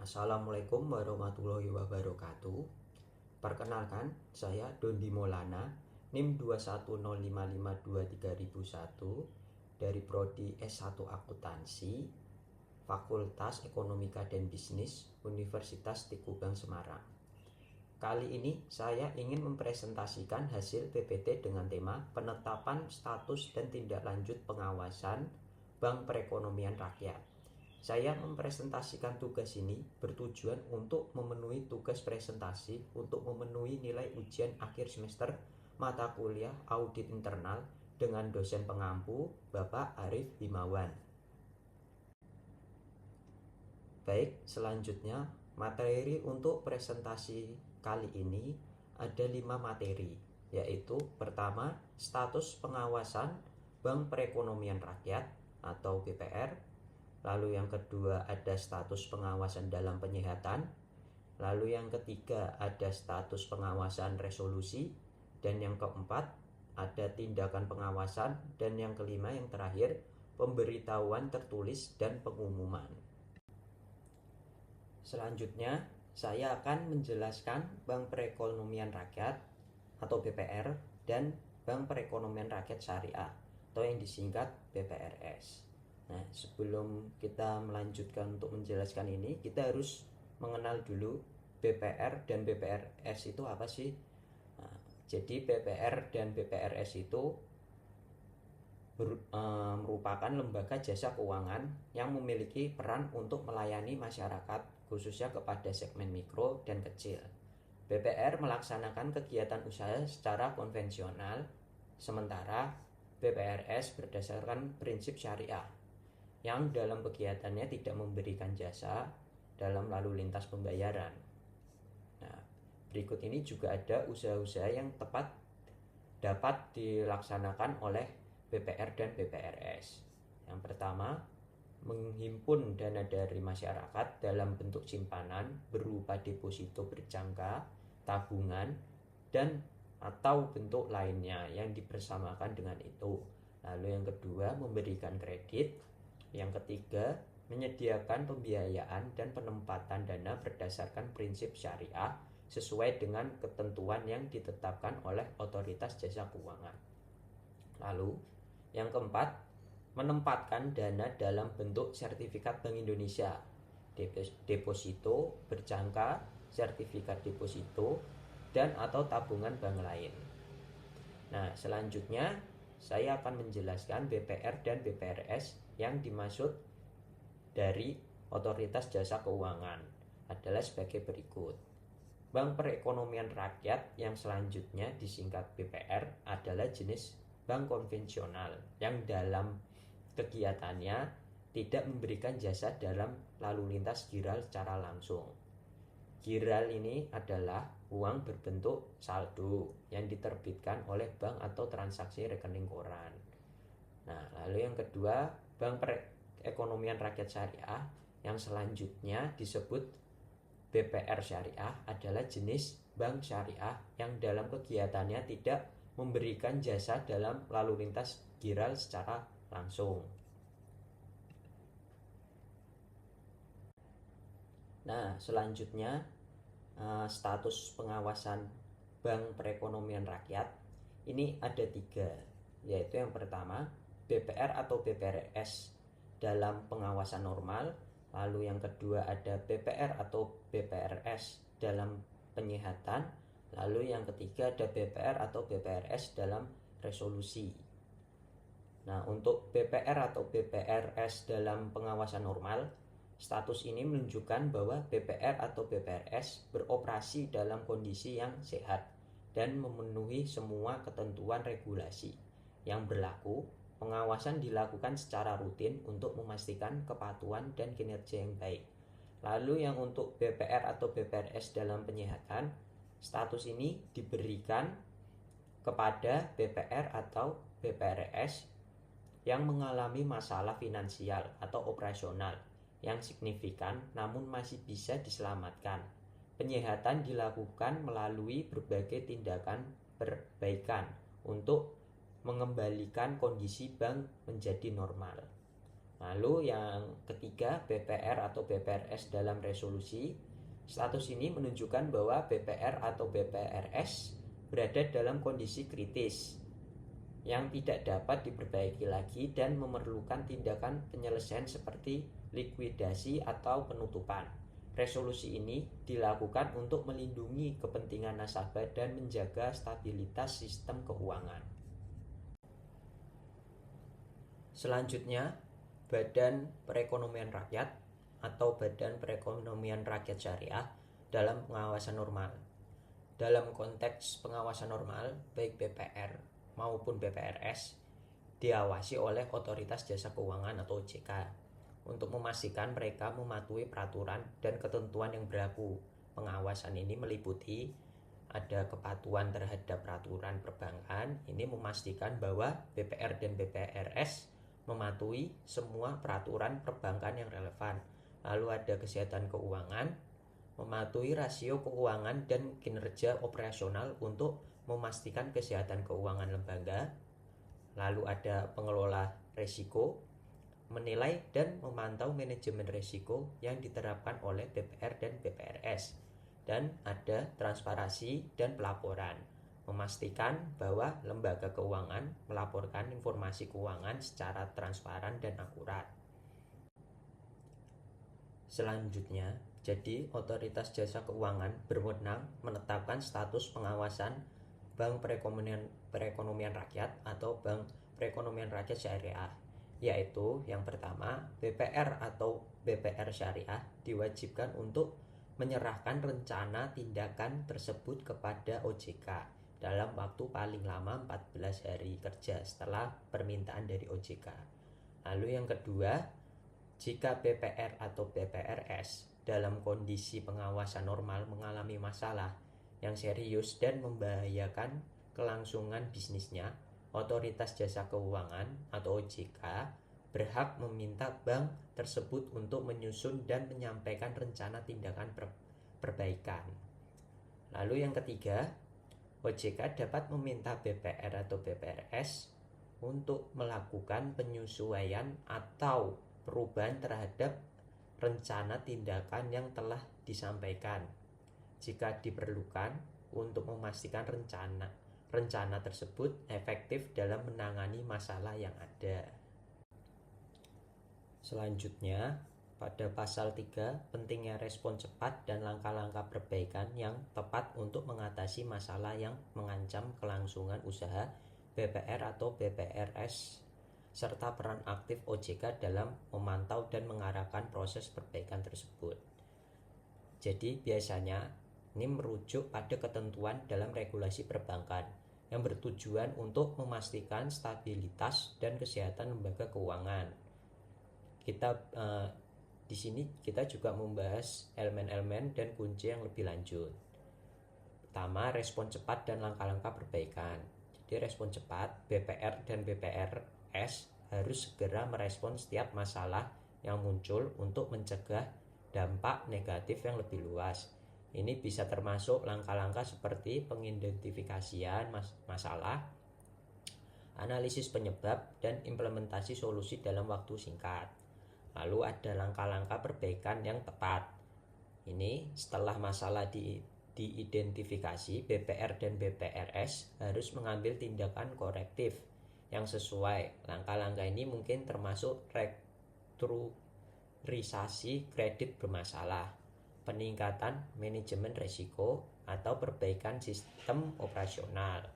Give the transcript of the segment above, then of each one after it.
Assalamualaikum warahmatullahi wabarakatuh. Perkenalkan, saya Dondi Maulana, NIM 2105523.001 dari Prodi S1 Akuntansi, Fakultas Ekonomika dan Bisnis, Universitas Tikubang Semarang. Kali ini saya ingin mempresentasikan hasil PPT dengan tema penetapan status dan tindak lanjut pengawasan Bank Perekonomian Rakyat. Saya mempresentasikan tugas ini bertujuan untuk memenuhi tugas presentasi untuk memenuhi nilai ujian akhir semester mata kuliah audit internal dengan dosen pengampu Bapak Arif Himawan. Baik, selanjutnya materi untuk presentasi kali ini ada 5 materi, yaitu pertama, status pengawasan Bank Perekonomian Rakyat atau BPR. Lalu yang kedua ada status pengawasan dalam penyihatan. Lalu yang ketiga ada status pengawasan resolusi. Dan yang keempat ada tindakan pengawasan. Dan yang kelima yang terakhir pemberitahuan tertulis dan pengumuman. Selanjutnya saya akan menjelaskan Bank Perekonomian Rakyat atau BPR dan Bank Perekonomian Rakyat Syariah atau yang disingkat BPRS. Nah, sebelum kita melanjutkan untuk menjelaskan ini, kita harus mengenal dulu BPR dan BPRS itu apa sih? Nah, jadi BPR dan BPRS itu merupakan lembaga jasa keuangan yang memiliki peran untuk melayani masyarakat, khususnya kepada segmen mikro dan kecil. BPR melaksanakan kegiatan usaha secara konvensional, sementara BPRS berdasarkan prinsip syariah yang dalam kegiatannya tidak memberikan jasa dalam lalu lintas pembayaran. Nah, berikut ini juga ada usaha-usaha yang dapat dilaksanakan oleh BPR dan BPRS. Yang pertama, menghimpun dana dari masyarakat dalam bentuk simpanan berupa deposito berjangka, tabungan, dan atau bentuk lainnya yang dibersamakan dengan itu. Lalu yang kedua, memberikan kredit. Yang ketiga, menyediakan pembiayaan dan penempatan dana berdasarkan prinsip syariah sesuai dengan ketentuan yang ditetapkan oleh otoritas jasa keuangan. Lalu, yang keempat, menempatkan dana dalam bentuk sertifikat Bank Indonesia, deposito berjangka, sertifikat deposito, dan atau tabungan bank lain. Nah, selanjutnya saya akan menjelaskan BPR dan BPRS. Yang dimaksud dari otoritas jasa keuangan adalah sebagai berikut. Bank Perekonomian Rakyat yang selanjutnya disingkat BPR adalah jenis bank konvensional yang dalam kegiatannya tidak memberikan jasa dalam lalu lintas giral secara langsung. Giral ini adalah uang berbentuk saldo yang diterbitkan oleh bank atau transaksi rekening koran. Nah, lalu yang kedua, Bank Perekonomian Rakyat Syariah yang selanjutnya disebut BPR Syariah adalah jenis bank syariah yang dalam kegiatannya tidak memberikan jasa dalam lalu lintas giral secara langsung. Nah, selanjutnya status pengawasan Bank Perekonomian Rakyat ini ada 3, yaitu yang pertama BPR atau BPRS dalam pengawasan normal, lalu yang kedua ada BPR atau BPRS dalam penyihatan, lalu yang ketiga ada BPR atau BPRS dalam resolusi. Nah, untuk BPR atau BPRS dalam pengawasan normal, status ini menunjukkan bahwa BPR atau BPRS beroperasi dalam kondisi yang sehat dan memenuhi semua ketentuan regulasi yang berlaku. Pengawasan dilakukan secara rutin untuk memastikan kepatuhan dan kinerja yang baik. Lalu yang untuk BPR atau BPRS dalam penyihatan, status ini diberikan kepada BPR atau BPRS yang mengalami masalah finansial atau operasional yang signifikan namun masih bisa diselamatkan. Penyihatan dilakukan melalui berbagai tindakan perbaikan untuk mengembalikan kondisi bank menjadi normal. Lalu yang ketiga, BPR atau BPRS dalam resolusi. Status ini menunjukkan bahwa BPR atau BPRS berada dalam kondisi kritis yang tidak dapat diperbaiki lagi dan memerlukan tindakan penyelesaian seperti likuidasi atau penutupan. Resolusi ini dilakukan untuk melindungi kepentingan nasabah dan menjaga stabilitas sistem keuangan. Selanjutnya, Badan Perekonomian Rakyat atau Badan Perekonomian Rakyat Syariah dalam pengawasan normal. Dalam konteks pengawasan normal, baik BPR maupun BPRS diawasi oleh Otoritas Jasa Keuangan atau OJK untuk memastikan mereka mematuhi peraturan dan ketentuan yang berlaku. Pengawasan ini meliputi ada kepatuhan terhadap peraturan perbankan. Ini memastikan bahwa BPR dan BPRS mematuhi semua peraturan perbankan yang relevan. Lalu ada kesehatan keuangan, mematuhi rasio keuangan dan kinerja operasional untuk memastikan kesehatan keuangan lembaga. Lalu ada pengelola risiko, menilai dan memantau manajemen risiko yang diterapkan oleh BPR dan BPRS. Dan ada transparansi dan pelaporan, memastikan bahwa lembaga keuangan melaporkan informasi keuangan secara transparan dan akurat. Selanjutnya, jadi Otoritas Jasa Keuangan berwenang menetapkan status pengawasan Bank Perekonomian Rakyat atau Bank Perekonomian Rakyat Syariah, yaitu yang pertama, BPR atau BPR Syariah diwajibkan untuk menyerahkan rencana tindakan tersebut kepada OJK dalam waktu paling lama 14 hari kerja setelah permintaan dari OJK. Lalu yang kedua, jika BPR atau BPRS dalam kondisi pengawasan normal mengalami masalah yang serius dan membahayakan kelangsungan bisnisnya, Otoritas Jasa Keuangan atau OJK berhak meminta bank tersebut untuk menyusun dan menyampaikan rencana tindakan perbaikan. Lalu yang ketiga, OJK dapat meminta BPR atau BPRS untuk melakukan penyesuaian atau perubahan terhadap rencana tindakan yang telah disampaikan jika diperlukan untuk memastikan rencana tersebut efektif dalam menangani masalah yang ada. Selanjutnya, pada pasal 3, pentingnya respon cepat dan langkah-langkah perbaikan yang tepat untuk mengatasi masalah yang mengancam kelangsungan usaha BPR atau BPRS, serta peran aktif OJK dalam memantau dan mengarahkan proses perbaikan tersebut. Jadi biasanya ini merujuk pada ketentuan dalam regulasi perbankan yang bertujuan untuk memastikan stabilitas dan kesehatan lembaga keuangan. Di sini kita juga membahas elemen-elemen dan kunci yang lebih lanjut. Pertama, respon cepat dan langkah-langkah perbaikan. Jadi respon cepat, BPR dan BPRS harus segera merespon setiap masalah yang muncul untuk mencegah dampak negatif yang lebih luas. Ini bisa termasuk langkah-langkah seperti pengidentifikasian masalah, analisis penyebab, dan implementasi solusi dalam waktu singkat. Lalu ada langkah-langkah perbaikan yang tepat. Ini setelah masalah diidentifikasi, BPR dan BPRS harus mengambil tindakan korektif yang sesuai. Langkah-langkah ini mungkin termasuk restrukturisasi kredit bermasalah, peningkatan manajemen risiko, atau perbaikan sistem operasional.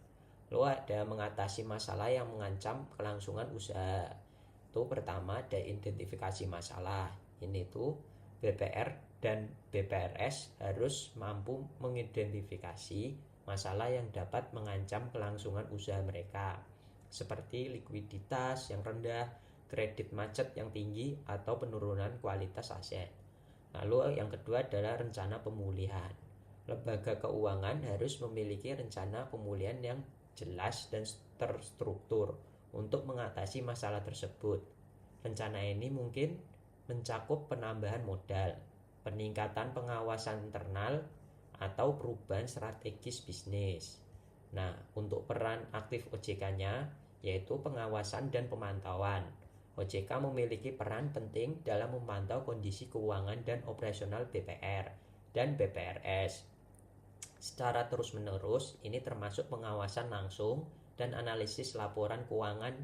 Lalu ada mengatasi masalah yang mengancam kelangsungan usaha. Itu pertama ada identifikasi masalah. Ini tuh BPR dan BPRS harus mampu mengidentifikasi masalah yang dapat mengancam kelangsungan usaha mereka, seperti likuiditas yang rendah, kredit macet yang tinggi, atau penurunan kualitas aset. Lalu yang kedua adalah rencana pemulihan. Lembaga keuangan harus memiliki rencana pemulihan yang jelas dan terstruktur untuk mengatasi masalah tersebut. Rencana ini mungkin mencakup penambahan modal, peningkatan pengawasan internal, atau perubahan strategis bisnis. Nah, untuk peran aktif OJK-nya yaitu pengawasan dan pemantauan, OJK memiliki peran penting dalam memantau kondisi keuangan dan operasional BPR dan BPRS secara terus-menerus. Ini termasuk pengawasan langsung dan analisis laporan keuangan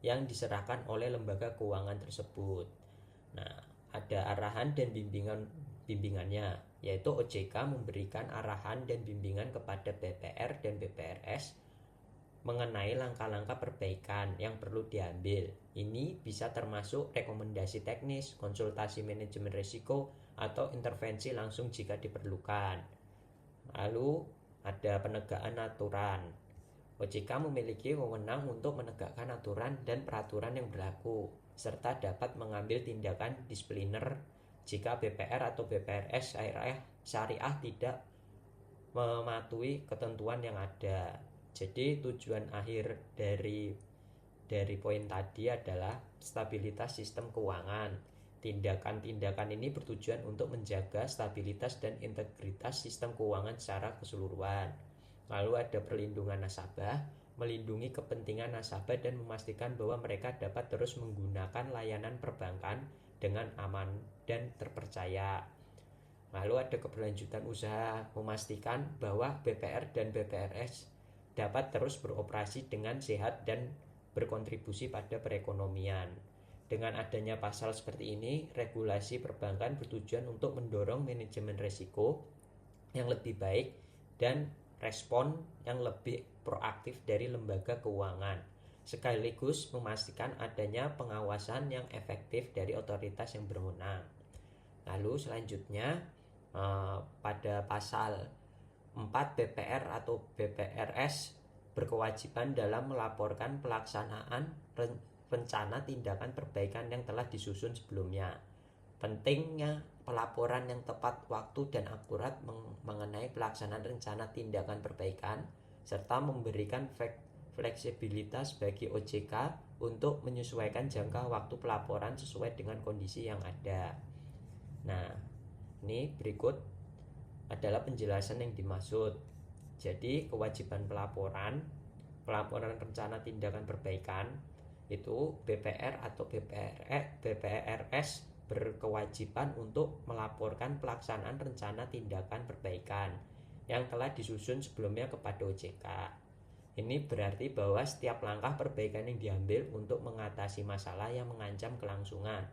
yang diserahkan oleh lembaga keuangan tersebut. Nah, ada arahan dan bimbingannya, yaitu OJK memberikan arahan dan bimbingan kepada BPR dan BPRS mengenai langkah-langkah perbaikan yang perlu diambil. Ini bisa termasuk rekomendasi teknis, konsultasi manajemen risiko, atau intervensi langsung jika diperlukan. Lalu ada penegakan aturan. OJK memiliki wewenang untuk menegakkan aturan dan peraturan yang berlaku, serta dapat mengambil tindakan disipliner jika BPR atau BPRS syariah tidak mematuhi ketentuan yang ada. Jadi tujuan akhir dari poin tadi adalah stabilitas sistem keuangan. Tindakan-tindakan ini bertujuan untuk menjaga stabilitas dan integritas sistem keuangan secara keseluruhan. Lalu ada perlindungan nasabah, melindungi kepentingan nasabah dan memastikan bahwa mereka dapat terus menggunakan layanan perbankan dengan aman dan terpercaya. Lalu ada keberlanjutan usaha, memastikan bahwa BPR dan BPRS dapat terus beroperasi dengan sehat dan berkontribusi pada perekonomian. Dengan adanya pasal seperti ini, regulasi perbankan bertujuan untuk mendorong manajemen risiko yang lebih baik dan respon yang lebih proaktif dari lembaga keuangan, sekaligus memastikan adanya pengawasan yang efektif dari otoritas yang berwenang. Lalu selanjutnya pada pasal 4, BPR atau BPRS berkewajiban dalam melaporkan pelaksanaan rencana tindakan perbaikan yang telah disusun sebelumnya. Pentingnya pelaporan yang tepat waktu dan akurat mengenai pelaksanaan rencana tindakan perbaikan, serta memberikan fleksibilitas bagi OJK untuk menyesuaikan jangka waktu pelaporan sesuai dengan kondisi yang ada. Nah, ini berikut adalah penjelasan yang dimaksud. Jadi kewajiban pelaporan rencana tindakan perbaikan itu BPR atau BPRS berkewajiban untuk melaporkan pelaksanaan rencana tindakan perbaikan yang telah disusun sebelumnya kepada OJK. Ini berarti bahwa setiap langkah perbaikan yang diambil untuk mengatasi masalah yang mengancam kelangsungan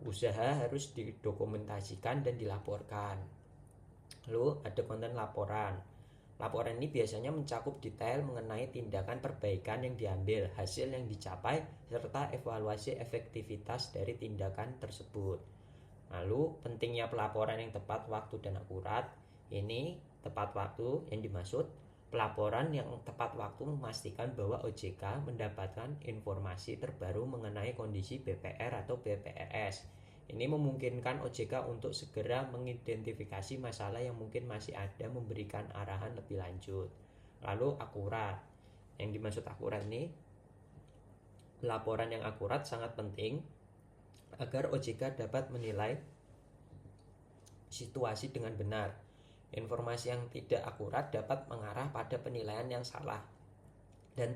usaha harus didokumentasikan dan dilaporkan. Lalu ada konten laporan. Laporan ini biasanya mencakup detail mengenai tindakan perbaikan yang diambil, hasil yang dicapai, serta evaluasi efektivitas dari tindakan tersebut. Lalu pentingnya pelaporan yang tepat waktu dan akurat. Ini tepat waktu yang dimaksud pelaporan yang tepat waktu memastikan bahwa OJK mendapatkan informasi terbaru mengenai kondisi BPR atau BPRS. Ini memungkinkan OJK untuk segera mengidentifikasi masalah yang mungkin masih ada, memberikan arahan lebih lanjut. Lalu akurat. Yang dimaksud akurat ini, laporan yang akurat sangat penting agar OJK dapat menilai situasi dengan benar. Informasi yang tidak akurat dapat mengarah pada penilaian yang salah dan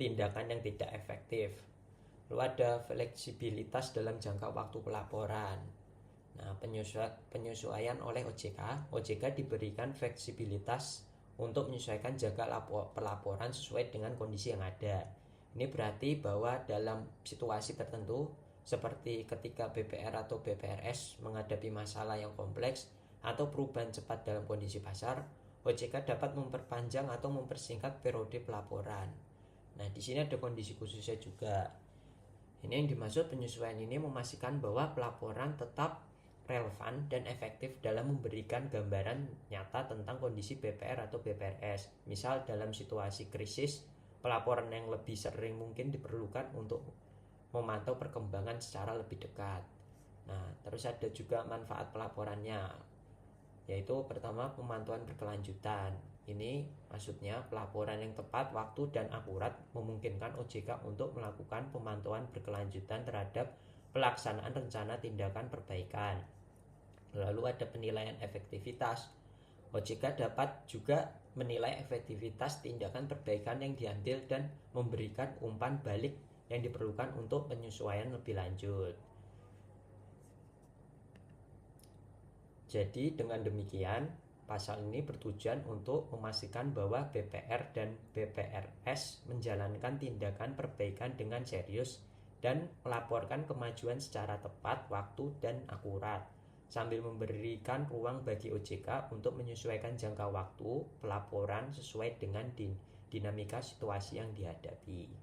tindakan yang tidak efektif. Lalu ada fleksibilitas dalam jangka waktu pelaporan. Nah, penyesuaian oleh OJK. OJK diberikan fleksibilitas untuk menyesuaikan jangka pelaporan sesuai dengan kondisi yang ada. Ini berarti bahwa dalam situasi tertentu seperti ketika BPR atau BPRS menghadapi masalah yang kompleks atau perubahan cepat dalam kondisi pasar, OJK dapat memperpanjang atau mempersingkat periode pelaporan. Nah, di sini ada kondisi khususnya juga. Ini yang dimaksud penyesuaian ini memastikan bahwa pelaporan tetap relevan dan efektif dalam memberikan gambaran nyata tentang kondisi BPR atau BPRS. Misal dalam situasi krisis, pelaporan yang lebih sering mungkin diperlukan untuk memantau perkembangan secara lebih dekat. Nah, terus ada juga manfaat pelaporannya, yaitu pertama pemantauan berkelanjutan. Ini maksudnya pelaporan yang tepat waktu dan akurat memungkinkan OJK untuk melakukan pemantauan berkelanjutan terhadap pelaksanaan rencana tindakan perbaikan. Lalu ada penilaian efektivitas. OJK dapat juga menilai efektivitas tindakan perbaikan yang diambil dan memberikan umpan balik yang diperlukan untuk penyesuaian lebih lanjut. Jadi dengan demikian, pasal ini bertujuan untuk memastikan bahwa BPR dan BPRS menjalankan tindakan perbaikan dengan serius dan melaporkan kemajuan secara tepat waktu dan akurat, sambil memberikan ruang bagi OJK untuk menyesuaikan jangka waktu pelaporan sesuai dengan dinamika situasi yang dihadapi.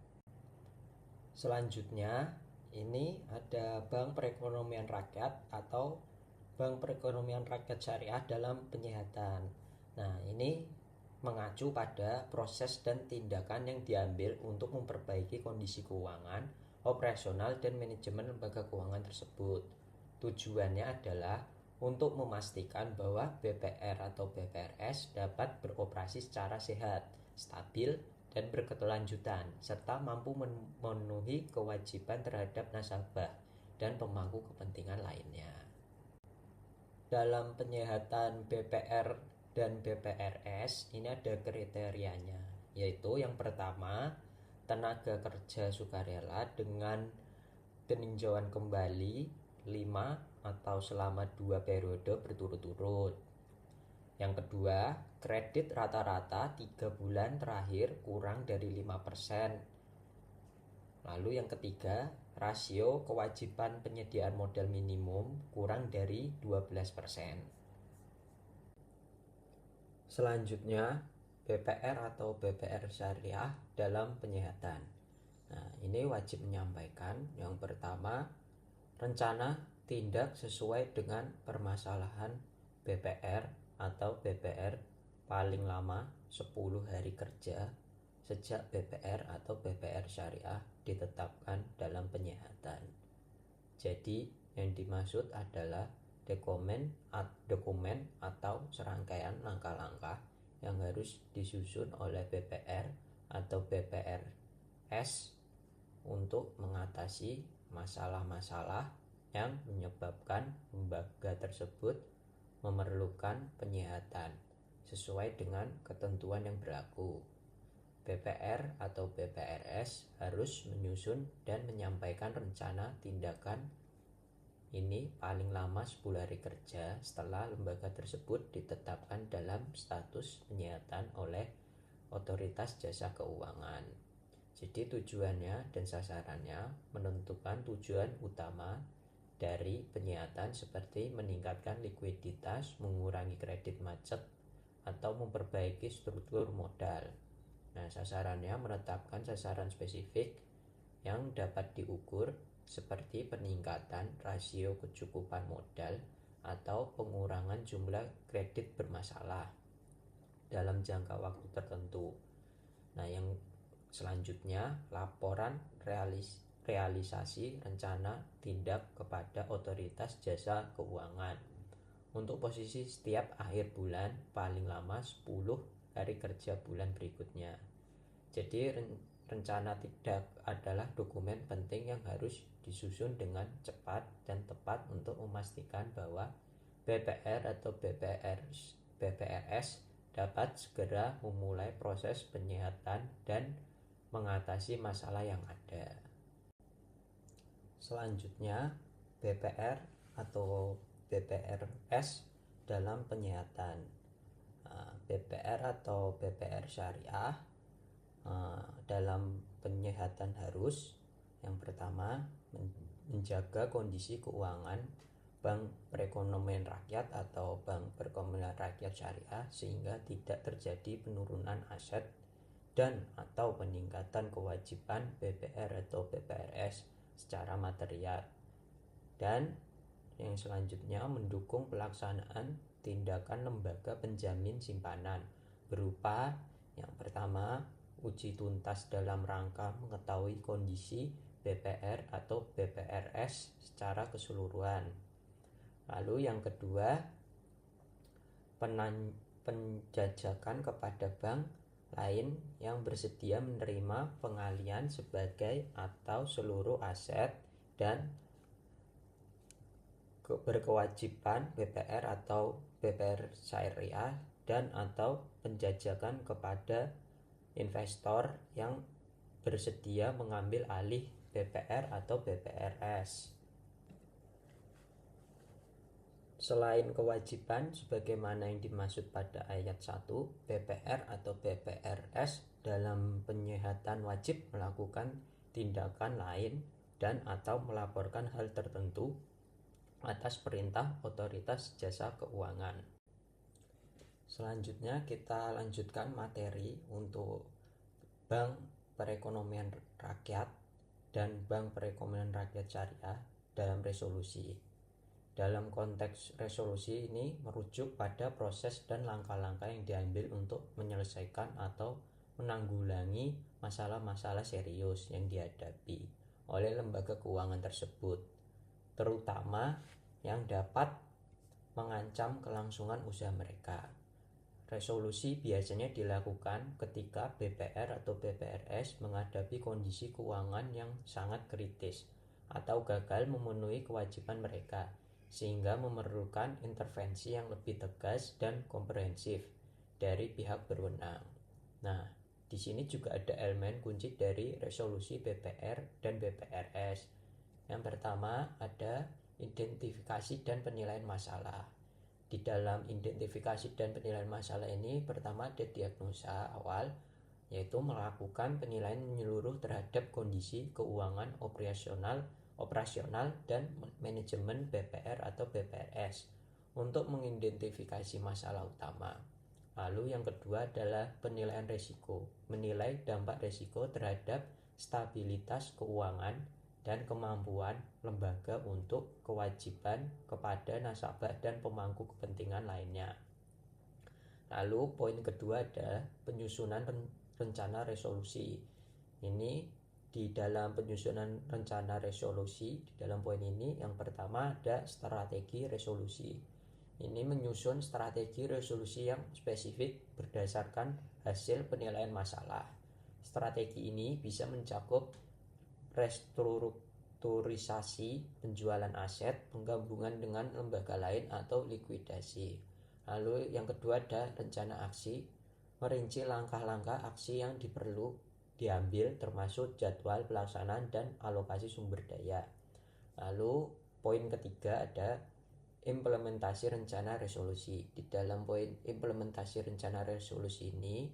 Selanjutnya, ini ada Bank Perekonomian Rakyat atau Bank Perekonomian Rakyat Syariah dalam penyihatan. Nah, ini mengacu pada proses dan tindakan yang diambil untuk memperbaiki kondisi keuangan, operasional, dan manajemen lembaga keuangan tersebut. Tujuannya adalah untuk memastikan bahwa BPR atau BPRS dapat beroperasi secara sehat, stabil, dan berkelanjutan, serta mampu memenuhi kewajiban terhadap nasabah dan pemangku kepentingan lainnya. Dalam penyihatan BPR dan BPRS ini ada kriterianya, yaitu yang pertama, tenaga kerja sukarela dengan peninjauan kembali 5 atau selama 2 periode berturut-turut. Yang kedua, kredit rata-rata 3 bulan terakhir kurang dari 5%. Lalu yang ketiga, rasio kewajiban penyediaan modal minimum kurang dari 12%. Selanjutnya, BPR atau BPR syariah dalam penyihatan. Nah, ini wajib menyampaikan yang pertama, rencana tindak sesuai dengan permasalahan BPR atau BPR paling lama 10 hari kerja sejak BPR atau BPR syariah ditetapkan dalam penyihatan. Jadi yang dimaksud adalah dokumen atau serangkaian langkah-langkah yang harus disusun oleh BPR atau BPRS untuk mengatasi masalah-masalah yang menyebabkan lembaga tersebut memerlukan penyihatan sesuai dengan ketentuan yang berlaku. BPR atau BPRS harus menyusun dan menyampaikan rencana tindakan ini paling lama 10 hari kerja setelah lembaga tersebut ditetapkan dalam status penyihatan oleh Otoritas Jasa Keuangan. Jadi tujuannya dan sasarannya menentukan tujuan utama dari penyihatan seperti meningkatkan likuiditas, mengurangi kredit macet, atau memperbaiki struktur modal. Nah, sasarannya menetapkan sasaran spesifik yang dapat diukur seperti peningkatan rasio kecukupan modal atau pengurangan jumlah kredit bermasalah dalam jangka waktu tertentu. Nah, yang selanjutnya laporan realisasi rencana tindak kepada Otoritas Jasa Keuangan untuk posisi setiap akhir bulan paling lama 10 hari kerja bulan berikutnya. Jadi rencana tindak adalah dokumen penting yang harus disusun dengan cepat dan tepat untuk memastikan bahwa BPR atau BPRS dapat segera memulai proses penyihatan dan mengatasi masalah yang ada. Selanjutnya, BPR atau BPRS dalam penyihatan. BPR atau BPR syariah dalam penyihatan harus yang pertama menjaga kondisi keuangan Bank Perekonomian Rakyat atau Bank Perekonomian Rakyat Syariah sehingga tidak terjadi penurunan aset dan atau peningkatan kewajiban BPR atau BPRS secara material. Dan yang selanjutnya mendukung pelaksanaan tindakan lembaga penjamin simpanan berupa yang pertama uji tuntas dalam rangka mengetahui kondisi BPR atau BPRS secara keseluruhan. Lalu yang kedua, penjajakan kepada bank lain yang bersedia menerima pengalian sebagai atau seluruh aset dan berkewajiban BPR atau BPR syariah dan atau penjajakan kepada investor yang bersedia mengambil alih BPR atau BPRS. Selain kewajiban sebagaimana yang dimaksud pada ayat 1, BPR atau BPRS dalam penyihatan wajib melakukan tindakan lain dan atau melaporkan hal tertentu atas perintah otoritas jasa keuangan. Selanjutnya kita lanjutkan materi untuk Bank Perekonomian Rakyat dan Bank Perekonomian Rakyat Syariah dalam resolusi. Dalam konteks resolusi ini merujuk pada proses dan langkah-langkah yang diambil untuk menyelesaikan atau menanggulangi masalah-masalah serius yang dihadapi oleh lembaga keuangan tersebut, terutama yang dapat mengancam kelangsungan usaha mereka. Resolusi biasanya dilakukan ketika BPR atau BPRS menghadapi kondisi keuangan yang sangat kritis atau gagal memenuhi kewajiban mereka, sehingga memerlukan intervensi yang lebih tegas dan komprehensif dari pihak berwenang. Nah, di sini juga ada elemen kunci dari resolusi BPR dan BPRS. Yang pertama ada identifikasi dan penilaian masalah. Di dalam identifikasi dan penilaian masalah ini pertama ada diagnosa awal, yaitu melakukan penilaian menyeluruh terhadap kondisi keuangan operasional dan manajemen BPR atau BPRS untuk mengidentifikasi masalah utama. Lalu yang kedua adalah penilaian risiko, menilai dampak risiko terhadap stabilitas keuangan dan kemampuan lembaga untuk kewajiban kepada nasabah dan pemangku kepentingan lainnya. Lalu poin kedua adalah penyusunan rencana resolusi. Ini di dalam penyusunan rencana resolusi, di dalam poin ini yang pertama ada strategi resolusi. Ini menyusun strategi resolusi yang spesifik berdasarkan hasil penilaian masalah. Strategi ini bisa mencakup restrukturisasi penjualan aset, penggabungan dengan lembaga lain atau likuidasi. Lalu yang kedua ada rencana aksi, merinci langkah-langkah aksi yang diambil termasuk jadwal pelaksanaan dan alokasi sumber daya. Lalu poin ketiga ada implementasi rencana resolusi. Di dalam poin implementasi rencana resolusi ini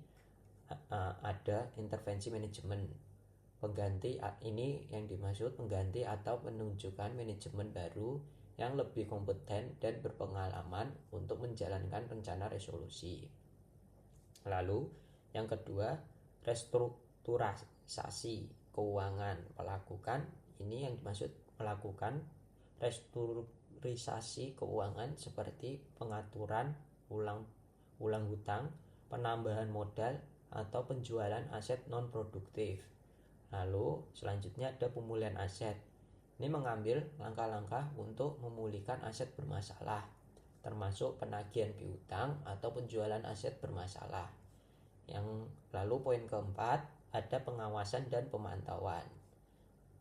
ada intervensi manajemen. Pengganti ini yang dimaksud pengganti atau penunjukan manajemen baru yang lebih kompeten dan berpengalaman untuk menjalankan rencana resolusi. Lalu yang kedua restrukturisasi keuangan, ini yang dimaksud melakukan restrukturisasi keuangan seperti pengaturan ulang hutang, penambahan modal atau penjualan aset non produktif. Lalu selanjutnya ada pemulihan aset. Ini mengambil langkah-langkah untuk memulihkan aset bermasalah, termasuk penagihan piutang atau penjualan aset bermasalah. Yang lalu poin keempat ada pengawasan dan pemantauan.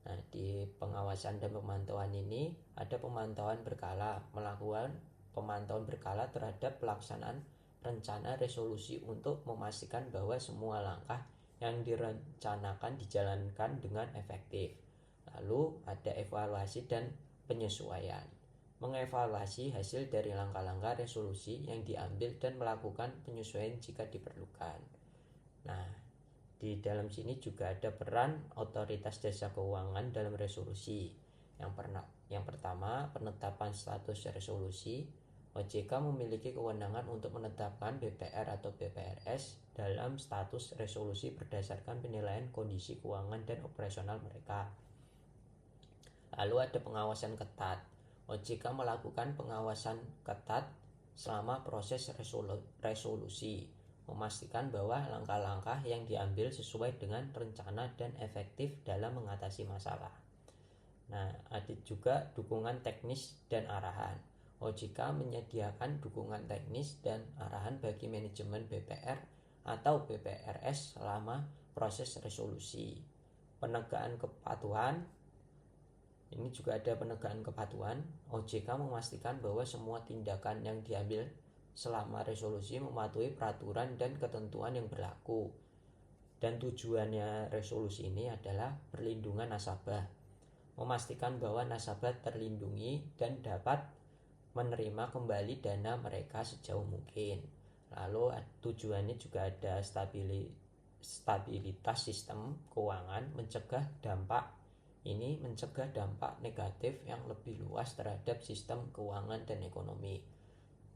Nah, di pengawasan dan pemantauan ini ada pemantauan berkala, melakukan pemantauan berkala terhadap pelaksanaan rencana resolusi untuk memastikan bahwa semua langkah yang direncanakan dijalankan dengan efektif. Lalu ada evaluasi dan penyesuaian, mengevaluasi hasil dari langkah-langkah resolusi yang diambil dan melakukan penyesuaian jika diperlukan. Nah, di dalam sini juga ada peran otoritas jasa keuangan dalam resolusi. Yang pertama, penetapan status resolusi. OJK memiliki kewenangan untuk menetapkan BPR atau BPRS dalam status resolusi berdasarkan penilaian kondisi keuangan dan operasional mereka. Lalu ada pengawasan ketat. OJK melakukan pengawasan ketat selama proses resolusi, memastikan bahwa langkah-langkah yang diambil sesuai dengan rencana dan efektif dalam mengatasi masalah. Nah, ada juga dukungan teknis dan arahan. OJK menyediakan dukungan teknis dan arahan bagi manajemen BPR atau BPRS selama proses resolusi. Penegakan kepatuhan, ini juga ada penegakan kepatuhan. OJK memastikan bahwa semua tindakan yang diambil selama resolusi mematuhi peraturan dan ketentuan yang berlaku. Dan tujuannya resolusi ini adalah perlindungan nasabah, memastikan bahwa nasabah terlindungi dan dapat menerima kembali dana mereka sejauh mungkin. Lalu tujuannya juga ada stabilitas sistem keuangan, mencegah dampak negatif yang lebih luas terhadap sistem keuangan dan ekonomi.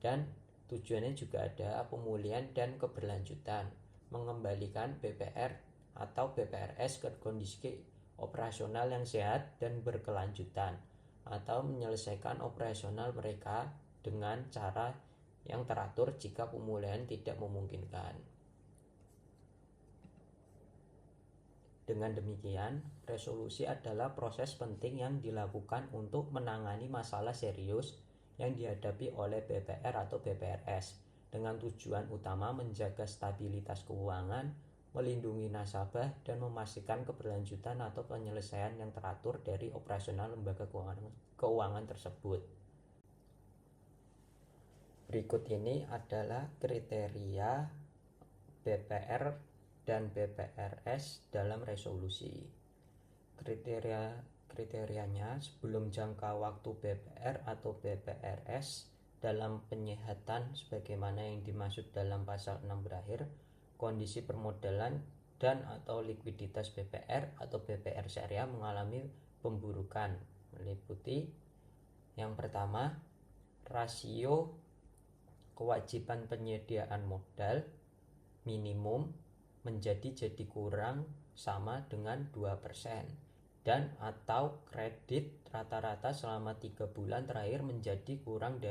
Dan tujuannya juga ada pemulihan dan keberlanjutan, mengembalikan BPR atau BPRS ke kondisi operasional yang sehat dan berkelanjutan, atau menyelesaikan operasional mereka dengan cara yang teratur jika pemulihan tidak memungkinkan. Dengan demikian, resolusi adalah proses penting yang dilakukan untuk menangani masalah serius yang dihadapi oleh BPR atau BPRS dengan tujuan utama menjaga stabilitas keuangan, melindungi nasabah, dan memastikan keberlanjutan atau penyelesaian yang teratur dari operasional lembaga keuangan tersebut. Berikut ini adalah kriteria BPR dan BPRS dalam resolusi. Kriterianya sebelum jangka waktu BPR atau BPRS dalam penyehatan sebagaimana yang dimaksud dalam pasal 6 berakhir, kondisi permodalan dan atau likuiditas BPR atau BPR syariah mengalami pemburukan, meliputi yang pertama, rasio kewajiban penyediaan modal minimum menjadi kurang sama dengan 2% dan atau kredit rata-rata selama 3 bulan terakhir menjadi kurang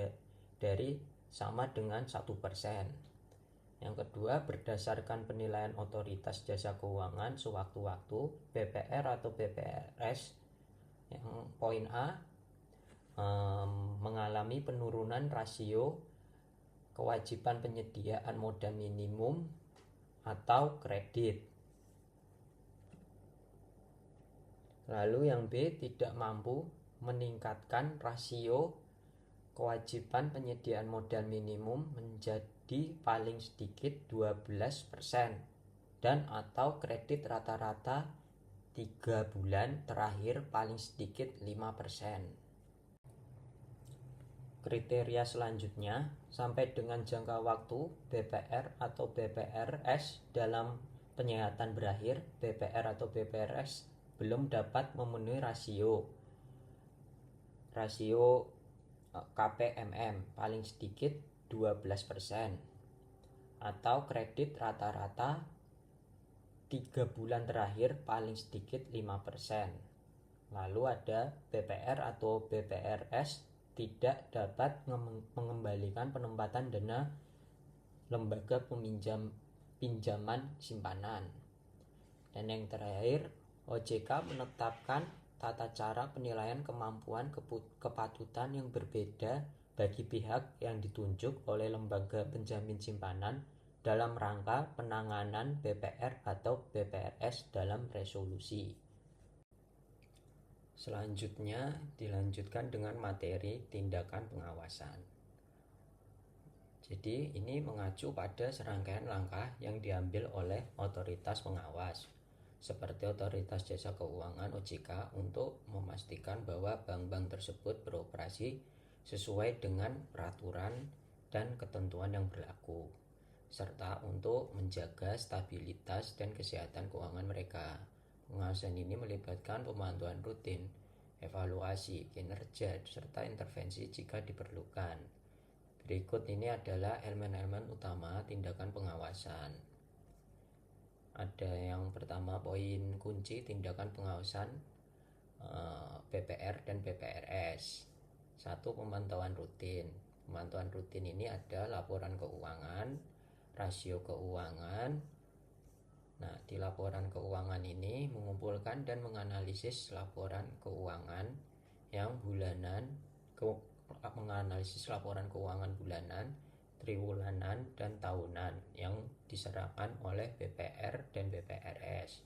dari sama dengan 1%. Yang kedua, berdasarkan penilaian otoritas jasa keuangan sewaktu-waktu, BPR atau BPRS yang poin A mengalami penurunan rasio kewajiban penyediaan modal minimum atau kredit. Lalu yang B, tidak mampu meningkatkan rasio kewajiban penyediaan modal minimum menjadi paling sedikit 12% dan atau kredit rata-rata 3 bulan terakhir paling sedikit 5%. Kriteria selanjutnya, sampai dengan jangka waktu BPR atau BPRS dalam penyehatan berakhir, BPR atau BPRS belum dapat memenuhi rasio KPMM paling sedikit 12% atau kredit rata-rata 3 bulan terakhir paling sedikit 5%. Lalu ada BPR atau BPRS tidak dapat mengembalikan penempatan dana lembaga pinjaman simpanan. Dan yang terakhir, OJK menetapkan tata cara penilaian kemampuan kepatutan yang berbeda bagi pihak yang ditunjuk oleh lembaga penjamin simpanan dalam rangka penanganan BPR atau BPRS dalam resolusi. Selanjutnya dilanjutkan dengan materi tindakan pengawasan. Jadi ini mengacu pada serangkaian langkah yang diambil oleh otoritas pengawas seperti Otoritas Jasa Keuangan OJK untuk memastikan bahwa bank-bank tersebut beroperasi sesuai dengan peraturan dan ketentuan yang berlaku, serta untuk menjaga stabilitas dan kesehatan keuangan mereka. Pengawasan ini melibatkan pemantauan rutin, evaluasi kinerja, serta intervensi jika diperlukan. Berikut ini adalah elemen-elemen utama tindakan pengawasan. Ada yang pertama, poin kunci tindakan pengawasan BPR dan BPRS. 1. Pemantauan rutin. Pemantauan rutin ini ada laporan keuangan, rasio keuangan. Nah, di laporan keuangan ini mengumpulkan dan menganalisis laporan keuangan yang bulanan, menganalisis laporan keuangan bulanan, triwulan dan tahunan yang diserahkan oleh BPR dan BPRS.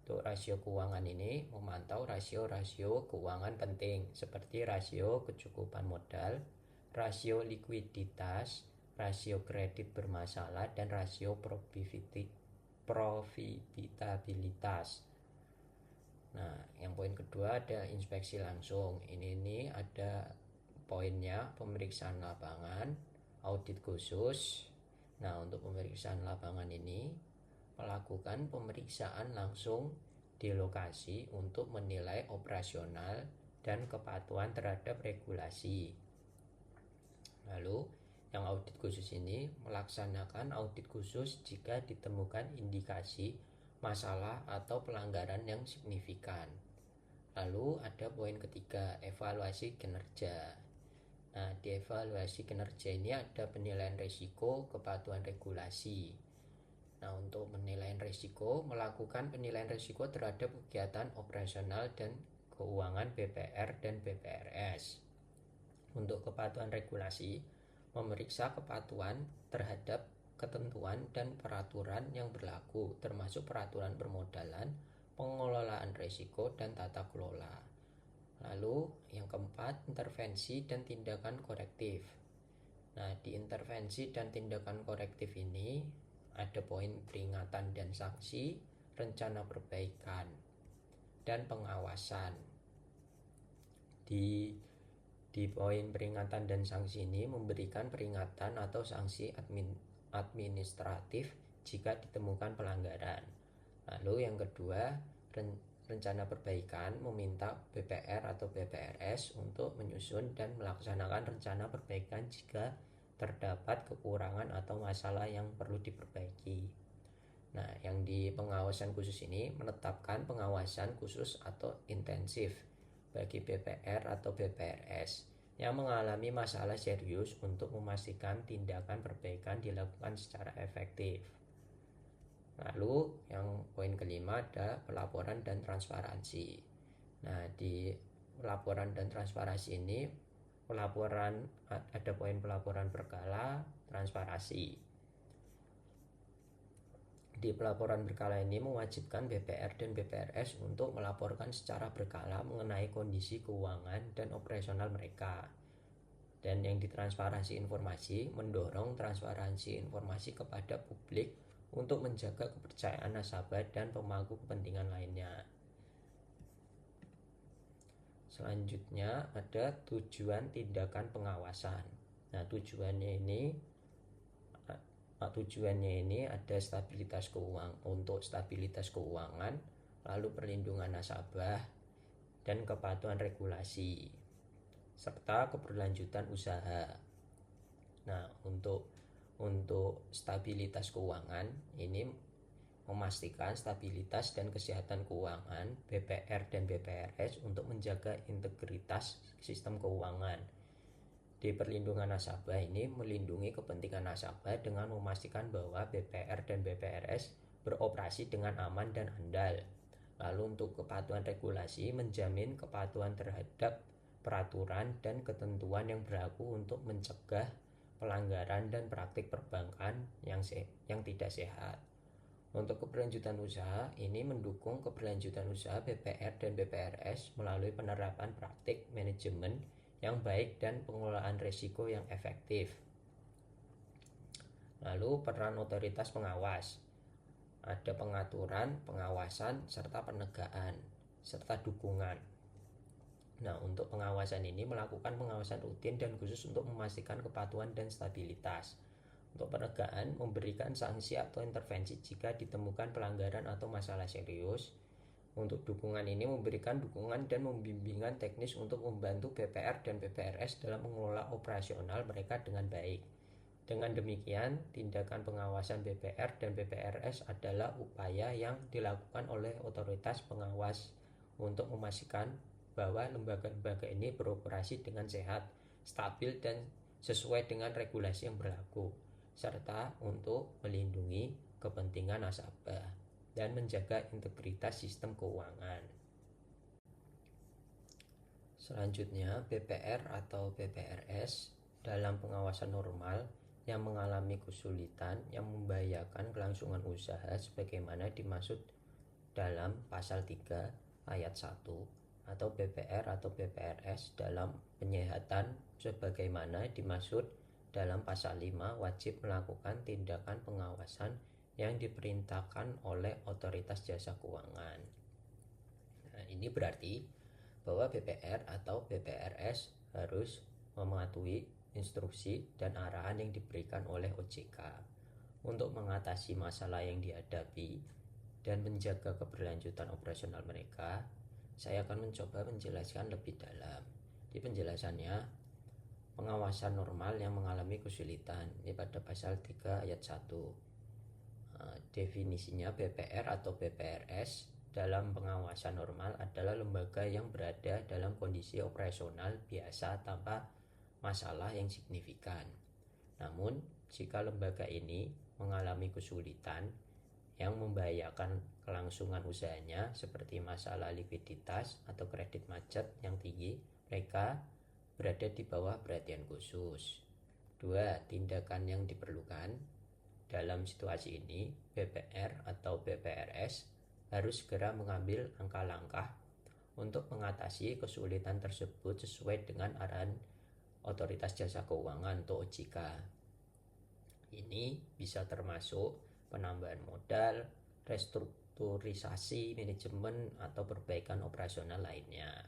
Untuk rasio keuangan ini memantau rasio-rasio keuangan penting seperti rasio kecukupan modal, rasio likuiditas, rasio kredit bermasalah, dan rasio probability profitabilitas. Nah, yang poin kedua ada inspeksi langsung. Ini ada poinnya, pemeriksaan lapangan, audit khusus. Nah, untuk pemeriksaan lapangan ini melakukan pemeriksaan langsung di lokasi untuk menilai operasional dan kepatuhan terhadap regulasi. Lalu yang audit khusus ini melaksanakan audit khusus jika ditemukan indikasi masalah atau pelanggaran yang signifikan. Lalu ada poin ketiga, evaluasi kinerja. Nah, di evaluasi kinerja ini ada penilaian risiko kepatuhan regulasi. Nah, untuk penilaian risiko, melakukan penilaian risiko terhadap kegiatan operasional dan keuangan BPR dan BPRS. Untuk kepatuhan regulasi, memeriksa kepatuhan terhadap ketentuan dan peraturan yang berlaku, termasuk peraturan permodalan, pengelolaan risiko, dan tata kelola. Lalu yang keempat, intervensi dan tindakan korektif. Nah, di intervensi dan tindakan korektif ini ada poin peringatan dan sanksi, rencana perbaikan, dan pengawasan. Di poin peringatan dan sanksi ini memberikan peringatan atau sanksi administratif jika ditemukan pelanggaran. Lalu yang kedua, rencana perbaikan meminta BPR atau BPRS untuk menyusun dan melaksanakan rencana perbaikan jika terdapat kekurangan atau masalah yang perlu diperbaiki. Nah, yang di pengawasan khusus ini menetapkan pengawasan khusus atau intensif bagi BPR atau BPRS yang mengalami masalah serius untuk memastikan tindakan perbaikan dilakukan secara efektif. Lalu yang poin kelima ada pelaporan dan transparansi. Nah, di pelaporan dan transparansi ini ada poin pelaporan berkala, transparansi. Di pelaporan berkala ini mewajibkan BPR dan BPRS untuk melaporkan secara berkala mengenai kondisi keuangan dan operasional mereka. Dan yang ditransparansi informasi mendorong transparansi informasi kepada publik untuk menjaga kepercayaan nasabah dan pemangku kepentingan lainnya. Selanjutnya ada tujuan tindakan pengawasan. Nah, tujuannya ini ada stabilitas keuangan, untuk stabilitas keuangan, lalu perlindungan nasabah dan kepatuhan regulasi serta keberlanjutan usaha. Nah, untuk stabilitas keuangan ini memastikan stabilitas dan kesehatan keuangan BPR dan BPRS untuk menjaga integritas sistem keuangan. Di perlindungan nasabah ini melindungi kepentingan nasabah dengan memastikan bahwa BPR dan BPRS beroperasi dengan aman dan andal. Lalu untuk kepatuhan regulasi menjamin kepatuhan terhadap peraturan dan ketentuan yang berlaku untuk mencegah pelanggaran dan praktik perbankan yang tidak sehat. Untuk keberlanjutan usaha ini mendukung keberlanjutan usaha BPR dan BPRS melalui penerapan praktik manajemen yang baik dan pengelolaan risiko yang efektif. Lalu peran otoritas pengawas. Ada pengaturan, pengawasan, serta penegaan, serta dukungan. Nah, untuk pengawasan ini melakukan pengawasan rutin dan khusus untuk memastikan kepatuhan dan stabilitas. Untuk penegaan, memberikan sanksi atau intervensi jika ditemukan pelanggaran atau masalah serius. Untuk dukungan ini memberikan dukungan dan pembimbingan teknis untuk membantu BPR dan BPRS dalam mengelola operasional mereka dengan baik. Dengan demikian, tindakan pengawasan BPR dan BPRS adalah upaya yang dilakukan oleh otoritas pengawas untuk memastikan bahwa lembaga-lembaga ini beroperasi dengan sehat, stabil, dan sesuai dengan regulasi yang berlaku, serta untuk melindungi kepentingan nasabah dan menjaga integritas sistem keuangan. Selanjutnya, BPR atau BPRS dalam pengawasan normal yang mengalami kesulitan yang membahayakan kelangsungan usaha sebagaimana dimaksud dalam pasal 3 ayat 1, atau BPR atau BPRS dalam penyehatan sebagaimana dimaksud dalam pasal 5 wajib melakukan tindakan pengawasan yang diperintahkan oleh otoritas jasa keuangan. Nah, ini berarti bahwa BPR atau BPRS harus mematuhi instruksi dan arahan yang diberikan oleh OJK untuk mengatasi masalah yang dihadapi dan menjaga keberlanjutan operasional mereka. Saya akan mencoba menjelaskan lebih dalam. Di penjelasannya, pengawasan normal yang mengalami kesulitan, ini pada pasal 3 ayat 1. Definisinya BPR atau BPRS dalam pengawasan normal adalah lembaga yang berada dalam kondisi operasional biasa tanpa masalah yang signifikan. Namun, jika lembaga ini mengalami kesulitan yang membahayakan kelangsungan usahanya seperti masalah likuiditas atau kredit macet yang tinggi, mereka berada di bawah perhatian khusus. 2. Tindakan yang diperlukan. Dalam situasi ini, BPR atau BPRS harus segera mengambil langkah-langkah untuk mengatasi kesulitan tersebut sesuai dengan arahan Otoritas Jasa Keuangan atau OJK. Ini bisa termasuk penambahan modal, restrukturisasi manajemen, atau perbaikan operasional lainnya.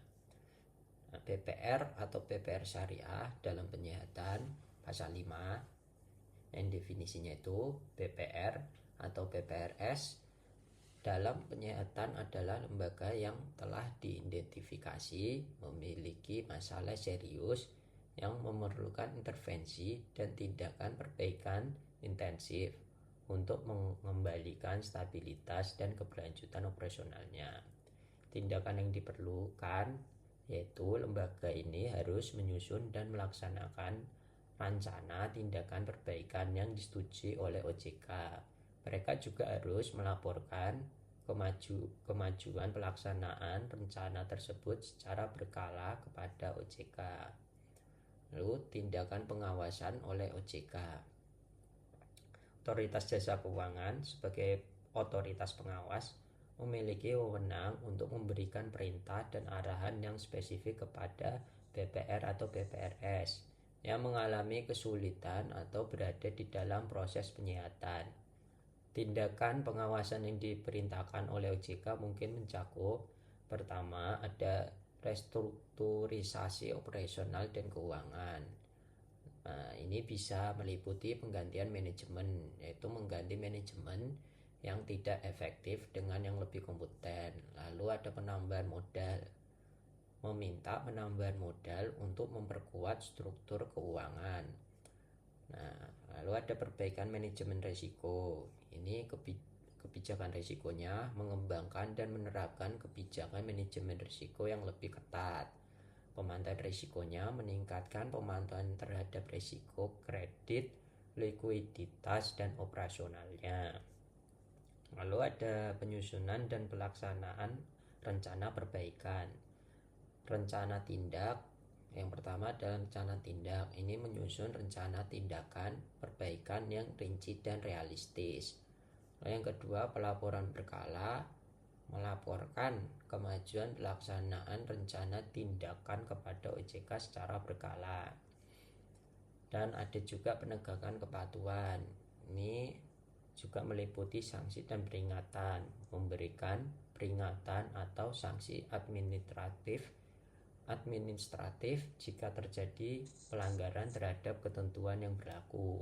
BPR atau BPR syariah dalam penyihatan pasal 5 yang definisinya itu BPR atau BPRS dalam penyihatan adalah lembaga yang telah diidentifikasi memiliki masalah serius yang memerlukan intervensi dan tindakan perbaikan intensif untuk mengembalikan stabilitas dan keberlanjutan operasionalnya. Tindakan yang diperlukan yaitu lembaga ini harus menyusun dan melaksanakan rencana tindakan perbaikan yang disetujui oleh OJK. Mereka juga harus melaporkan kemajuan pelaksanaan rencana tersebut secara berkala kepada OJK. Lalu tindakan pengawasan oleh OJK. Otoritas Jasa Keuangan sebagai otoritas pengawas memiliki wewenang untuk memberikan perintah dan arahan yang spesifik kepada BPR atau BPRS yang mengalami kesulitan atau berada di dalam proses penyihatan. Tindakan pengawasan yang diperintahkan oleh OJK mungkin mencakup: pertama, ada restrukturisasi operasional dan keuangan. Nah, ini bisa meliputi penggantian manajemen, yaitu mengganti manajemen yang tidak efektif dengan yang lebih kompeten. Lalu ada penambahan modal, meminta penambahan modal untuk memperkuat struktur keuangan. Nah, lalu ada perbaikan manajemen risiko. Ini kebijakan risikonya mengembangkan dan menerapkan kebijakan manajemen risiko yang lebih ketat. Pemantauan risikonya meningkatkan pemantauan terhadap risiko kredit, likuiditas, dan operasionalnya. Lalu ada penyusunan dan pelaksanaan rencana perbaikan. Rencana tindak, yang pertama adalah rencana tindak. Ini menyusun rencana tindakan perbaikan yang rinci dan realistis. Lalu yang kedua, pelaporan berkala, melaporkan kemajuan pelaksanaan rencana tindakan kepada OJK secara berkala. Dan ada juga penegakan kepatuhan. Ini juga meliputi sanksi dan peringatan, memberikan peringatan atau sanksi administratif jika terjadi pelanggaran terhadap ketentuan yang berlaku.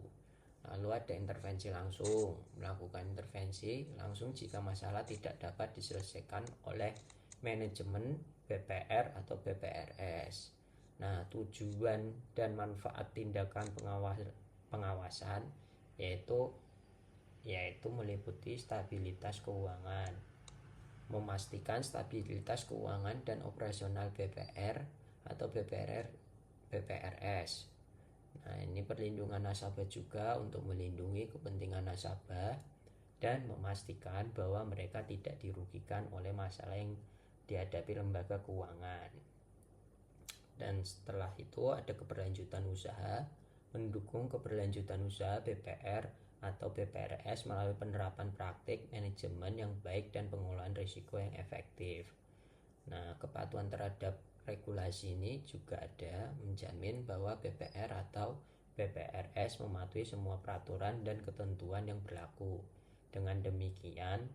Lalu ada intervensi langsung, melakukan intervensi langsung jika masalah tidak dapat diselesaikan oleh manajemen BPR atau BPRS. Nah, tujuan dan manfaat tindakan pengawasan yaitu meliputi stabilitas keuangan, memastikan stabilitas keuangan dan operasional BPR atau BPRS. Nah, ini perlindungan nasabah juga untuk melindungi kepentingan nasabah dan memastikan bahwa mereka tidak dirugikan oleh masalah yang dihadapi lembaga keuangan. Dan setelah itu ada keberlanjutan usaha, mendukung keberlanjutan usaha BPR atau BPRS melalui penerapan praktik manajemen yang baik dan pengelolaan risiko yang efektif. Nah, kepatuhan terhadap regulasi ini juga ada menjamin bahwa BPR atau BPRS mematuhi semua peraturan dan ketentuan yang berlaku. Dengan demikian,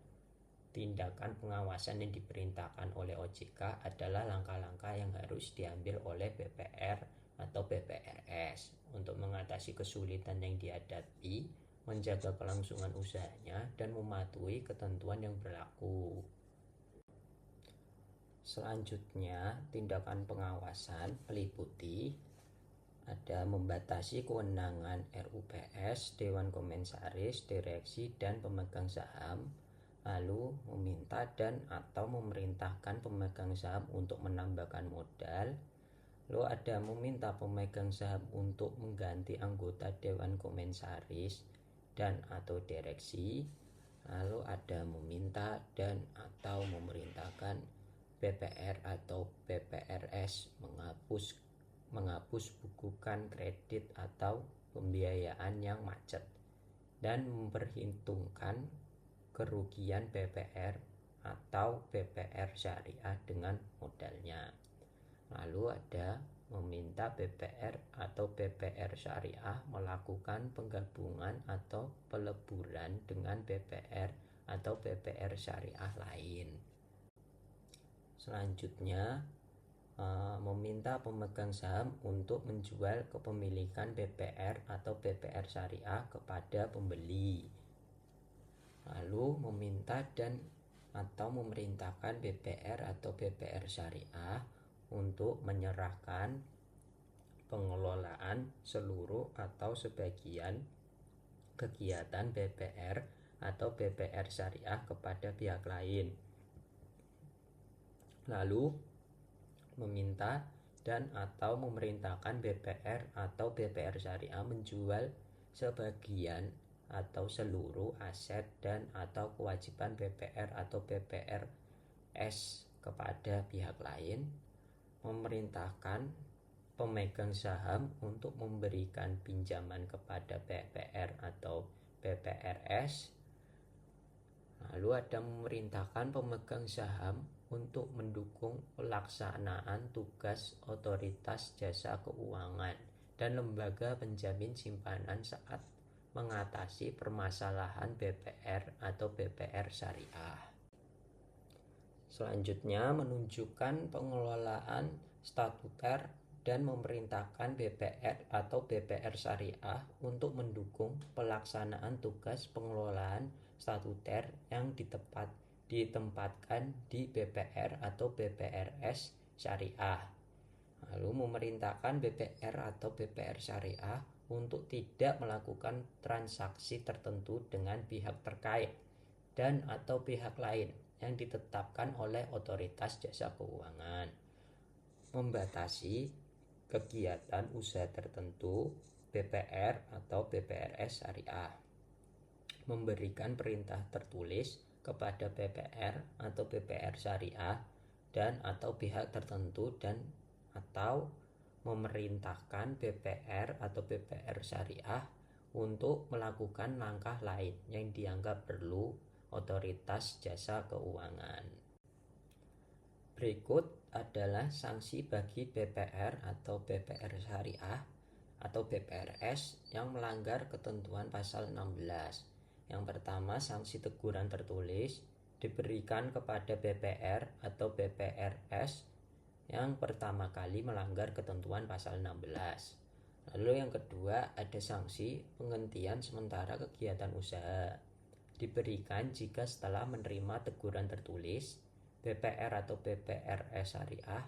tindakan pengawasan yang diperintahkan oleh OJK adalah langkah-langkah yang harus diambil oleh BPR atau BPRS untuk mengatasi kesulitan yang dihadapi, menjaga kelangsungan usahanya, dan mematuhi ketentuan yang berlaku. Selanjutnya, tindakan pengawasan meliputi ada membatasi kewenangan RUPS, Dewan Komisaris, Direksi, dan pemegang saham, lalu meminta dan atau memerintahkan pemegang saham untuk menambahkan modal, lalu ada meminta pemegang saham untuk mengganti anggota Dewan Komisaris dan atau Direksi, lalu ada meminta dan atau memerintahkan BPR atau BPRS menghapus bukukan kredit atau pembiayaan yang macet dan memperhitungkan kerugian BPR atau BPR syariah dengan modalnya. Lalu ada meminta BPR atau BPR syariah melakukan penggabungan atau peleburan dengan BPR atau BPR syariah lain. Selanjutnya, meminta pemegang saham untuk menjual kepemilikan BPR atau BPR syariah kepada pembeli. Lalu meminta dan atau memerintahkan BPR atau BPR syariah untuk menyerahkan pengelolaan seluruh atau sebagian kegiatan BPR atau BPR syariah kepada pihak lain. Lalu meminta dan atau memerintahkan BPR atau BPR syariah menjual sebagian atau seluruh aset dan atau kewajiban BPR atau BPRS kepada pihak lain, memerintahkan pemegang saham untuk memberikan pinjaman kepada BPR atau BPRS, lalu ada memerintahkan pemegang saham untuk mendukung pelaksanaan tugas otoritas jasa keuangan dan lembaga penjamin simpanan saat mengatasi permasalahan BPR atau BPR syariah. Selanjutnya, menunjukkan pengelolaan statuter dan memerintahkan BPR atau BPR syariah untuk mendukung pelaksanaan tugas pengelolaan statuter yang ditempatkan di BPR atau BPRS syariah. Lalu memerintahkan BPR atau BPR syariah untuk tidak melakukan transaksi tertentu dengan pihak terkait dan atau pihak lain yang ditetapkan oleh otoritas jasa keuangan, membatasi kegiatan usaha tertentu BPR atau BPRS syariah, memberikan perintah tertulis kepada BPR atau BPR syariah dan atau pihak tertentu dan atau memerintahkan BPR atau BPR syariah untuk melakukan langkah lain yang dianggap perlu otoritas jasa keuangan. Berikut adalah sanksi bagi BPR atau BPR syariah atau BPRS yang melanggar ketentuan pasal 16. Yang pertama, sanksi teguran tertulis diberikan kepada BPR atau BPRS yang pertama kali melanggar ketentuan pasal 16. Lalu yang kedua, ada sanksi penghentian sementara kegiatan usaha diberikan jika setelah menerima teguran tertulis BPR atau BPRS syariah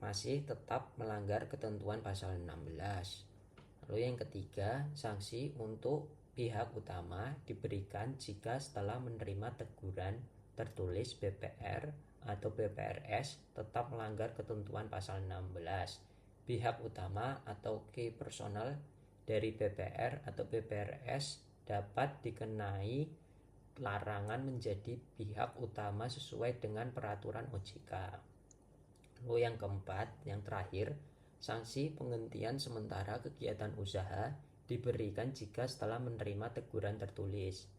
masih tetap melanggar ketentuan pasal 16. Lalu yang ketiga, sanksi untuk pihak utama diberikan jika setelah menerima teguran tertulis BPR atau BPRS tetap melanggar ketentuan pasal 16. Pihak utama atau key personal dari BPR atau BPRS dapat dikenai larangan menjadi pihak utama sesuai dengan peraturan OJK. Lalu yang keempat, yang terakhir, sanksi penghentian sementara kegiatan usaha diberikan jika setelah menerima teguran tertulis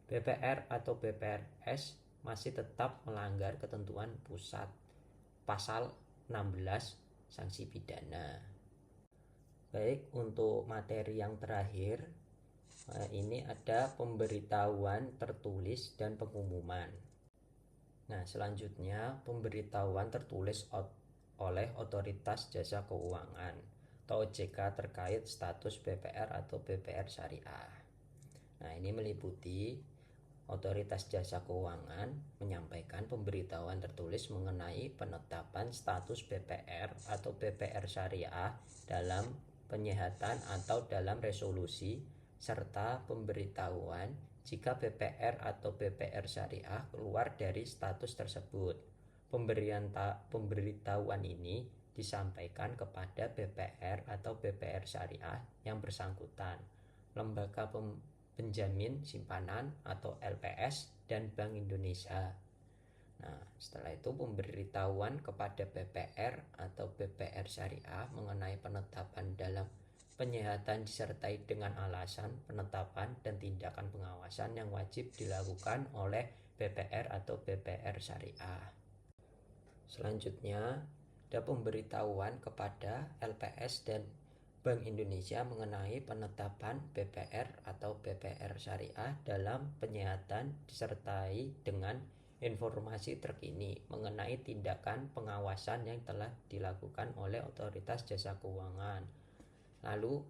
BPR atau BPRS masih tetap melanggar ketentuan pusat pasal 16 sanksi pidana. Baik, untuk materi yang terakhir Ini ada pemberitahuan tertulis dan pengumuman. Nah, selanjutnya pemberitahuan tertulis oleh Otoritas Jasa Keuangan atau OJK terkait status BPR atau BPR Syariah. Nah, ini meliputi Otoritas Jasa Keuangan menyampaikan pemberitahuan tertulis mengenai penetapan status BPR atau BPR Syariah dalam penyehatan atau dalam resolusi, serta pemberitahuan jika BPR atau BPR Syariah keluar dari status tersebut. Pemberitahuan ini disampaikan kepada BPR atau BPR Syariah yang bersangkutan, lembaga penjamin simpanan atau LPS, dan Bank Indonesia. Nah, setelah itu pemberitahuan kepada BPR atau BPR Syariah mengenai penetapan dalam penyehatan disertai dengan alasan penetapan dan tindakan pengawasan yang wajib dilakukan oleh BPR atau BPR Syariah. Selanjutnya ada pemberitahuan kepada LPS dan Bank Indonesia mengenai penetapan BPR atau BPR Syariah dalam penyehatan disertai dengan informasi terkini mengenai tindakan pengawasan yang telah dilakukan oleh Otoritas Jasa Keuangan. Lalu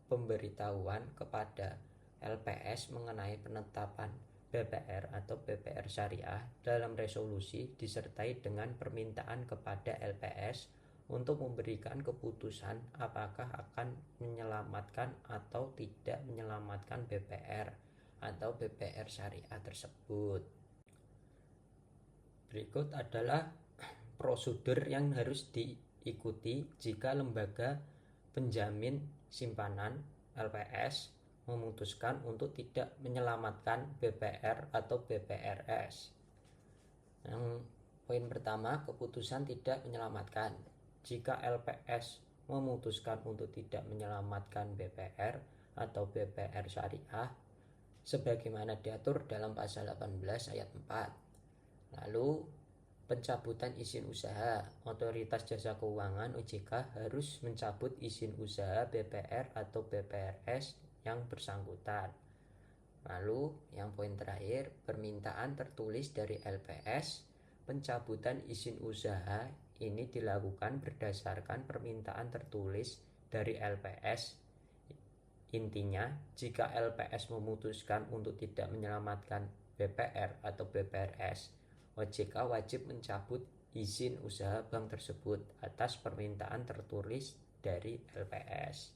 pemberitahuan kepada LPS mengenai penetapan BPR atau BPR Syariah dalam resolusi disertai dengan permintaan kepada LPS untuk memberikan keputusan apakah akan menyelamatkan atau tidak menyelamatkan BPR atau BPR Syariah tersebut. Berikut adalah prosedur yang harus diikuti jika lembaga penjamin simpanan LPS memutuskan untuk tidak menyelamatkan BPR atau BPRS. Yang poin pertama, keputusan tidak menyelamatkan. Jika LPS memutuskan untuk tidak menyelamatkan BPR atau BPR Syariah sebagaimana diatur dalam pasal 18 ayat 4. Lalu pencabutan izin usaha. Otoritas Jasa Keuangan OJK harus mencabut izin usaha BPR atau BPRS yang bersangkutan. Lalu yang poin terakhir, permintaan tertulis dari LPS. Pencabutan izin usaha ini dilakukan berdasarkan permintaan tertulis dari LPS. Intinya, jika LPS memutuskan untuk tidak menyelamatkan BPR atau BPRS, OJK wajib mencabut izin usaha bank tersebut atas permintaan tertulis dari LPS.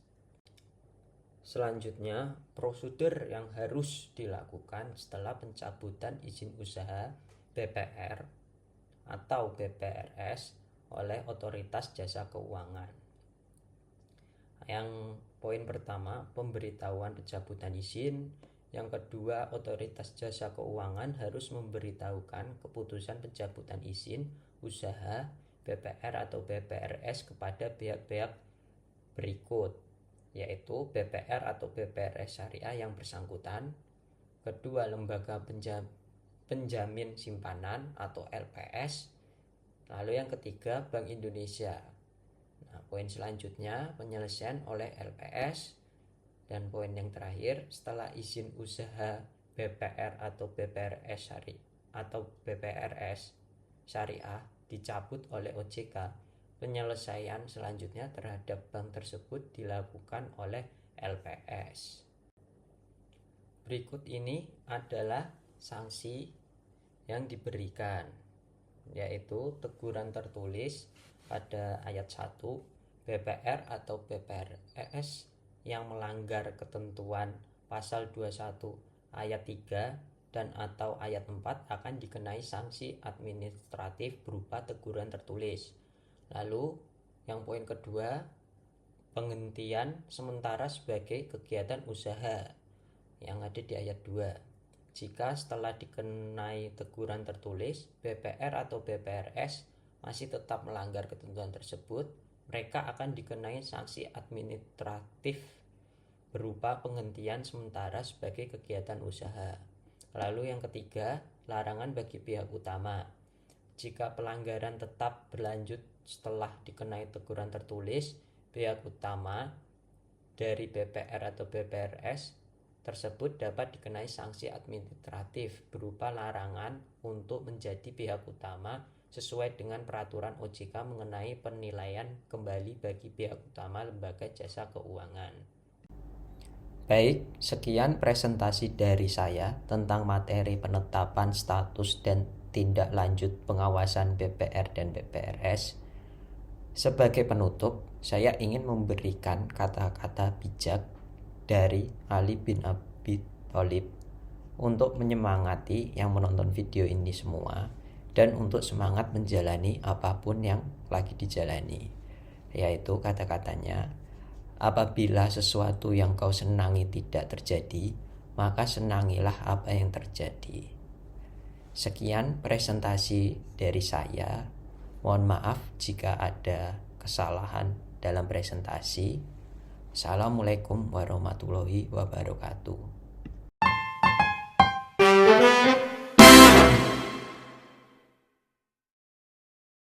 Selanjutnya, prosedur yang harus dilakukan setelah pencabutan izin usaha BPR atau BPRS oleh Otoritas Jasa Keuangan. Yang poin pertama, pemberitahuan pencabutan izin. Yang kedua, Otoritas Jasa Keuangan harus memberitahukan keputusan pencabutan izin usaha BPR atau BPRS kepada pihak-pihak berikut, yaitu BPR atau BPRS Syariah yang bersangkutan. Kedua, lembaga penjamin simpanan atau LPS. Lalu yang ketiga, Bank Indonesia. Nah, poin selanjutnya penyelesaian oleh LPS. Dan poin yang terakhir, setelah izin usaha BPR atau BPRS Syariah atau BPRS Syariah dicabut oleh OJK, penyelesaian selanjutnya terhadap bank tersebut dilakukan oleh LPS. Berikut ini adalah sanksi yang diberikan, yaitu teguran tertulis pada ayat 1, BPR atau BPRS yang melanggar ketentuan pasal 21 ayat 3 dan atau ayat 4 akan dikenai sanksi administratif berupa teguran tertulis. Lalu yang poin kedua, penghentian sementara sebagai kegiatan usaha yang ada di ayat 2. Jika setelah dikenai teguran tertulis, BPR atau BPRS masih tetap melanggar ketentuan tersebut, mereka akan dikenai sanksi administratif berupa penghentian sementara sebagai kegiatan usaha. Lalu yang ketiga, larangan bagi pihak utama. Jika pelanggaran tetap berlanjut setelah dikenai teguran tertulis, pihak utama dari BPR atau BPRS tersebut dapat dikenai sanksi administratif berupa larangan untuk menjadi pihak utama sesuai dengan peraturan OJK mengenai penilaian kembali bagi pihak utama lembaga jasa keuangan. Baik, sekian presentasi dari saya tentang materi penetapan status dan tindak lanjut pengawasan BPR dan BPRS. Sebagai penutup, saya ingin memberikan kata-kata bijak dari Ali bin Abi Thalib untuk menyemangati yang menonton video ini semua dan untuk semangat menjalani apapun yang lagi dijalani. Yaitu kata-katanya, apabila sesuatu yang kau senangi tidak terjadi, maka senangilah apa yang terjadi. Sekian presentasi dari saya. Mohon maaf jika ada kesalahan dalam presentasi. Assalamualaikum warahmatullahi wabarakatuh.